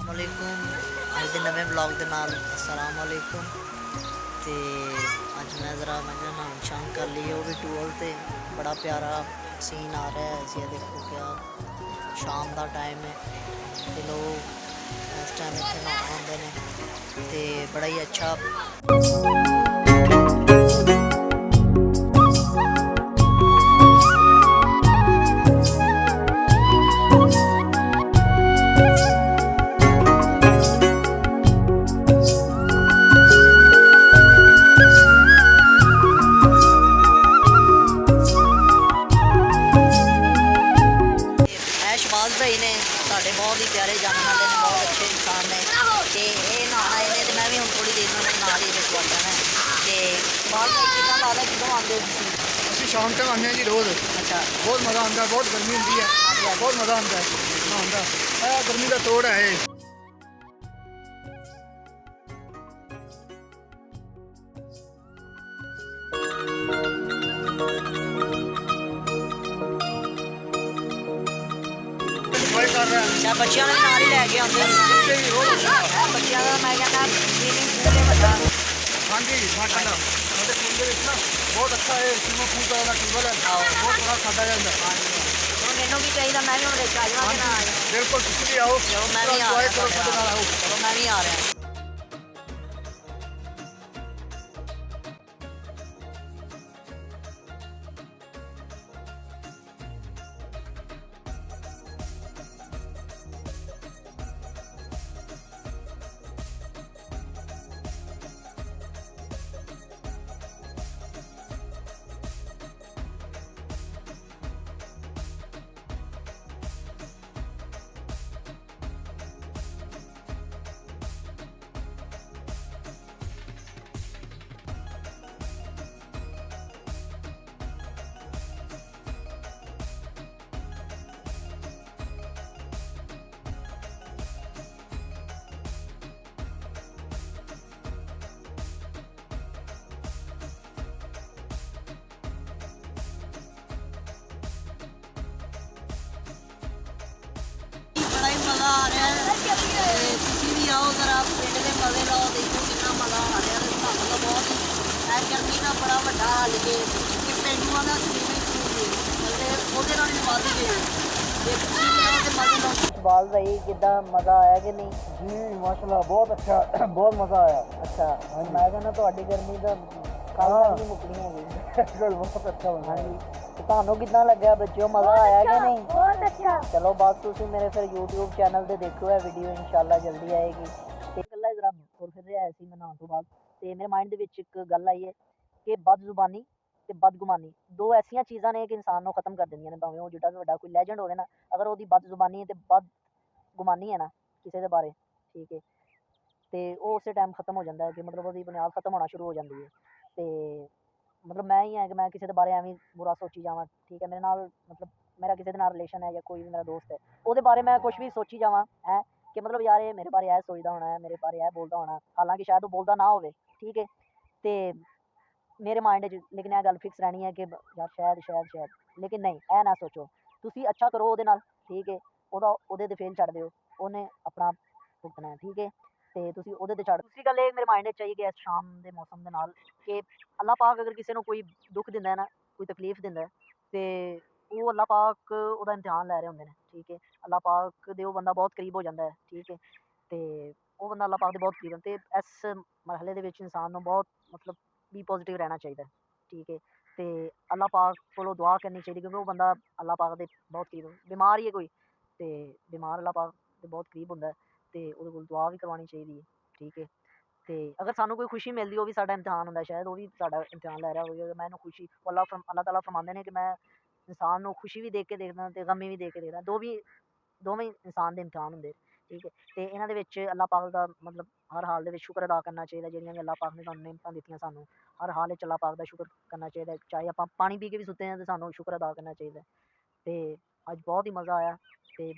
वालेकुम अज के नवे ब्लॉग के नाल अस्सलाम वालेकुम। तो अज मैं ज़रा मैं नहान शान कर ली, वो भी टूअल ते बड़ा प्यारा सीन आ रहा है। इसी देखो क्या शाम का टाइम है तो लोग इस टाइम इतने नहान आते हैं तो बड़ा ही अच्छा। शहबाज भाई ने साढ़े बहुत ही प्यारे जानने वाले ने, बहुत अच्छे इंसान ने। तो ये नहाना आए तो मैं भी हम थोड़ी देर में नहा ही बिच वग जाना है। तो शहबाज भाई कितना लगता कितों आते हो? ਅਸੀਂ ਸ਼ਾਮ ਤੱਕ ਆਉਂਦੇ ਹਾਂ ਜੀ ਰੋਜ਼। अच्छा ਬਹੁਤ ਮਜ਼ਾ ਆਉਂਦਾ, ਬਹੁਤ ਗਰਮੀ ਹੁੰਦੀ ਹੈ, हाँ जी हाँ ਬਹੁਤ ਮਜ਼ਾ ਆਉਂਦਾ ਨਹਾਉਣ ਦਾ। ਇਹ ਗਰਮੀ ਦਾ ਤੋੜ ਹੈ ਇਹ। ਇੰਜੋਏ ਕਰ ਰਿਹਾ अच्छा बच्चों ने नाल ही लैके आते ਬੱਚੇ ਵੀ ਰੋਜ਼ ਆਉਂਦੇ ਆ। बच्चों का मैं कहना स्विमिंग पूल है बड़ा। ਹਾਂਜੀ ਮਾਸ਼ਾਅੱਲਾ ਸਾਡੇ ਸਕੂਲ ਦੇ ਵਿੱਚ ਨਾ ਬਹੁਤ ਅੱਛਾ ਇਹ ਸਵਿਮਿੰਗ ਪੂਲ ਦਾ ਟਿਊਬਲ ਹੈ, ਬਹੁਤ ਬੜਾ ਖਾਦਾ ਜਾਂਦਾ। चलो मैनू भी चाहिए, मैं भी हम आ जावा कि ना आ जावा। ਬਿਲਕੁਲ ਤੁਸੀਂ ਵੀ ਆਓ, चलो मैं भी आ ਇੰਜੋਏ रहा ਕਰੋ, ਸਾਡੇ ਨਾਲ ਆਓ। चलो मैं भी आ रहा। बड़ा ही मज़ा आ रहा है। तुम भी आओ जरा पिंड के मजे लाओ, देखो कितना मज़ा आ रहा है। मतलब बहुत ही गर्मी का बड़ा व्डा हल के पेंडुआ का स्विमिंग पूल मतलब वध गया। बाल भाई किदा मज़ा आया कि नहीं? ਜੀ ਮਾਸ਼ਾਅੱਲਾ ਬਹੁਤ ਅੱਛਾ, ਬਹੁਤ ਮਜ਼ਾ ਆਇਆ। अच्छा मैं कहना ਤੁਹਾਡੀ गर्मी का कल तक नहीं मुकनी हैगी। ਬਿਲਕੁਲ ਬਹੁਤ ਅੱਛਾ हाँ ਬਣਾ। जी तो ਤੁਹਾਨੂੰ कितना लग्या बच्चों, मज़ा आया कि नहीं? बहुत अच्छा। चलो बस तुम मेरे फिर यूट्यूब चैनल से देखो है वीडियो, इंशाल्लाह जल्दी आएगी। ਤੇ ਇਕੱਲਾ ਜਰਾ ਤੁਰ ਫਿਰ ਰਿਹਾ ਸੀ ਮੈਂ ਨਹਾਉਣ ਤੋਂ ਬਾਅਦ, ਤੇ ਮੇਰੇ ਮਾਈਂਡ ਦੇ ਵਿੱਚ ਇੱਕ ਗੱਲ ਆਈ ਹੈ ਕਿ ਬਦਜ਼ੁਬਾਨੀ ਤੇ ਬਦਗੁਮਾਨੀ ਦੋ ਐਸੀਆਂ ਚੀਜ਼ਾਂ ਨੇ ਕਿ ਇਨਸਾਨ ਨੂੰ ਖਤਮ ਕਰ ਦਿੰਦੀਆਂ ਨੇ। ਭਾਵੇਂ ਉਹ ਜਿੱਡਾ ਵੀ ਵੱਡਾ ਕੋਈ ਲੈਜੈਂਡ ਹੋਵੇ ਨਾ, ਅਗਰ ਉਹਦੀ ਬਦਜ਼ੁਬਾਨੀ ਤੇ ਬਦਗੁਮਾਨੀ ਹੈ ਨਾ ਕਿਸੇ ਦੇ ਬਾਰੇ, ਠੀਕ ਹੈ, ਤੇ ਉਹ ਉਸੇ ਟਾਈਮ ਖਤਮ ਹੋ ਜਾਂਦਾ ਹੈ ਕਿ ਮਤਲਬ ਉਹਦੀ ਬੁਨਿਆਦ ਖਤਮ ਹੋਣਾ ਸ਼ੁਰੂ ਹੋ ਜਾਂਦੀ ਹੈ। ਤੇ ਮਤਲਬ ਮੈਂ ਹੀ ਹੈ ਕਿ ਮੈਂ ਕਿਸੇ ਦੇ ਬਾਰੇ ਐਵੇਂ ਬੁਰਾ ਸੋਚੀ ਜਾਵਾਂ, ਠੀਕ ਹੈ, ਮੇਰੇ ਨਾਲ ਮਤਲਬ ਮੇਰਾ ਕਿਸੇ ਦੇ ਨਾਲ ਰਿਲੇਸ਼ਨ ਹੈ ਜਾਂ ਕੋਈ ਵੀ ਮੇਰਾ ਦੋਸਤ ਹੈ, ਉਹਦੇ ਬਾਰੇ ਮੈਂ ਕੁਛ ਵੀ ਸੋਚੀ ਜਾਵਾਂ ਹੈ ਕਿ ਮਤਲਬ ਯਾਰ ਇਹ ਮੇਰੇ ਬਾਰੇ ਇਹ ਸੋਚਦਾ ਹੋਣਾ ਹੈ, ਮੇਰੇ ਬਾਰੇ ਇਹ ਬੋਲਦਾ ਹੋਣਾ, ਹਾਲਾਂਕਿ ਸ਼ਾਇਦ ਉਹ ਬੋਲਦਾ ਨਾ ਹੋਵੇ, ਠੀਕ ਹੈ। ਤੇ ਮੇਰੇ ਮਾइंड 'ਚ ਲੇਕਿਨ ਇਹ ਗੱਲ ਫਿਕਸ ਰਹਿਣੀ ਹੈ ਕਿ ਯਾਰ ਸ਼ਾਇਦ ਲੇਕਿਨ ਨਹੀਂ, ਇਹ ਨਾ ਸੋਚੋ, ਤੁਸੀਂ ਅੱਛਾ ਕਰੋ ਉਹਦੇ ਨਾਲ, ਠੀਕ ਹੈ, ਉਹਦੇ 'ਤੇ ਫੇਲ ਛੱਡ ਦਿਓ, ਉਹਨੇ ਆਪਣਾ ਭੁਗਤਣਾ ਹੈ, ਠੀਕ ਹੈ। ਤੇ ਤੁਸੀਂ ਉਹਦੇ 'ਤੇ ਛੱਡ। ਦੂਸਰੀ ਗੱਲ ਇਹ ਮੇਰੇ ਮਾइंड 'ਚ ਆਈ ਕਿ ਇਸ ਸ਼ਾਮ ਦੇ ਮੌਸਮ ਦੇ ਨਾਲ ਕਿ ਅੱਲਾਹ ਪਾਕ ਅਗਰ ਕਿਸੇ ਨੂੰ ਕੋਈ ਦੁੱਖ ਦਿੰਦਾ ਹੈ ਨਾ, ਕੋਈ ਤਕਲੀਫ ਦਿੰਦਾ ਹੈ, ਤੇ ਉਹ ਅੱਲਾਹ ਪਾਕ ਉਹਦਾ ਇਮਤਿਹਾਨ ਲੈ ਰਹੇ ਹੁੰਦੇ ਨੇ, ਠੀਕ ਹੈ। ਅੱਲਾਹ ਪਾਕ ਦੇ ਉਹ ਬੰਦਾ ਬਹੁਤ ਕਰੀਬ ਹੋ ਜਾਂਦਾ ਹੈ, ਠੀਕ ਹੈ, ਤੇ ਉਹ ਬੰਦਾ ਅੱਲਾਹ ਪਾਕ ਦੇ ਬਹੁਤ ਕਰੀਬ ਤੇ ਇਸ ਮਰਹਲੇ ਦੇ ਵਿੱਚ ਇਨਸਾਨ ਨੂੰ ਬਹੁਤ ਮਤਲਬ ਵੀ ਪੋਜ਼ੀਟਿਵ ਰਹਿਣਾ ਚਾਹੀਦਾ, ਠੀਕ ਹੈ। ਤੇ ਅੱਲਾਹ ਪਾਕ ਕੋਲੋਂ ਦੁਆ ਕਰਨੀ ਚਾਹੀਦੀ ਕਿਉਂਕਿ ਉਹ ਬੰਦਾ ਅੱਲਾਹ ਪਾਕ ਦੇ ਬਹੁਤ ਕਰੀਬ ਬਿਮਾਰ ਹੀ ਹੈ ਕੋਈ, ਤੇ ਬਿਮਾਰ ਅੱਲਾਹ ਪਾਕ ਦੇ ਬਹੁਤ ਕਰੀਬ ਹੁੰਦਾ ਤੇ ਉਹਦੇ ਕੋਲ ਦੁਆ ਵੀ ਕਰਵਾਉਣੀ ਚਾਹੀਦੀ ਹੈ, ਠੀਕ ਹੈ। ਤੇ ਅਗਰ ਸਾਨੂੰ ਕੋਈ ਖੁਸ਼ੀ ਮਿਲਦੀ, ਉਹ ਵੀ ਸਾਡਾ ਇਮਤਿਹਾਨ ਹੁੰਦਾ, ਸ਼ਾਇਦ ਉਹ ਵੀ ਸਾਡਾ ਇਮਤਿਹਾਨ ਲੈ ਰਿਹਾ ਹੋਵੇ। ਮੈਂ ਇਹਨੂੰ ਖੁਸ਼ੀ ਅੱਲਾਹ ਤਾਲਾ ਫਰਮਾਉਂਦੇ ਨੇ ਕਿ ਮੈਂ ਇਨਸਾਨ ਨੂੰ ਖੁਸ਼ੀ ਵੀ ਦੇਖ ਕੇ ਦੇਖਦਾ ਤੇ ਗਮੀ ਵੀ ਦੇਖ ਕੇ ਦੇਖਦਾ, ਦੋਵੇਂ ਇਨਸਾਨ ਦੇ ਇਮਤਿਹਾਨ ਹੁੰਦੇ, ਠੀਕ ਹੈ। ਤੇ ਇਹਨਾਂ ਦੇ ਵਿੱਚ ਅੱਲਾਹ ਪਾਕ ਦਾ ਮਤਲਬ ਹਰ ਹਾਲ ਦੇ ਵਿੱਚ ਸ਼ੁਕਰ ਅਦਾ ਕਰਨਾ ਚਾਹੀਦਾ, ਜਿਹੜੀਆਂ ਵੀ ਅੱਲਾਹ ਪਾਕ ਨੇ ਸਾਨੂੰ ਨਿਮਤਾਂ ਦਿੱਤੀਆਂ, ਸਾਨੂੰ ਹਰ ਹਾਲ ਵਿੱਚ ਅੱਲਾਹ ਪਾਕ ਦਾ ਸ਼ੁਕਰ ਕਰਨਾ ਚਾਹੀਦਾ। ਚਾਹੇ ਆਪਾਂ ਪਾਣੀ ਪੀ ਕੇ ਵੀ ਸੁੱਤੇ ਹਾਂ ਤੇ ਸਾਨੂੰ ਸ਼ੁਕਰ ਅਦਾ ਕਰਨਾ ਚਾਹੀਦਾ। ਤੇ ਅੱਜ ਬਹੁਤ ਹੀ ਮਜ਼ਾ ਆਇਆ ਤੇ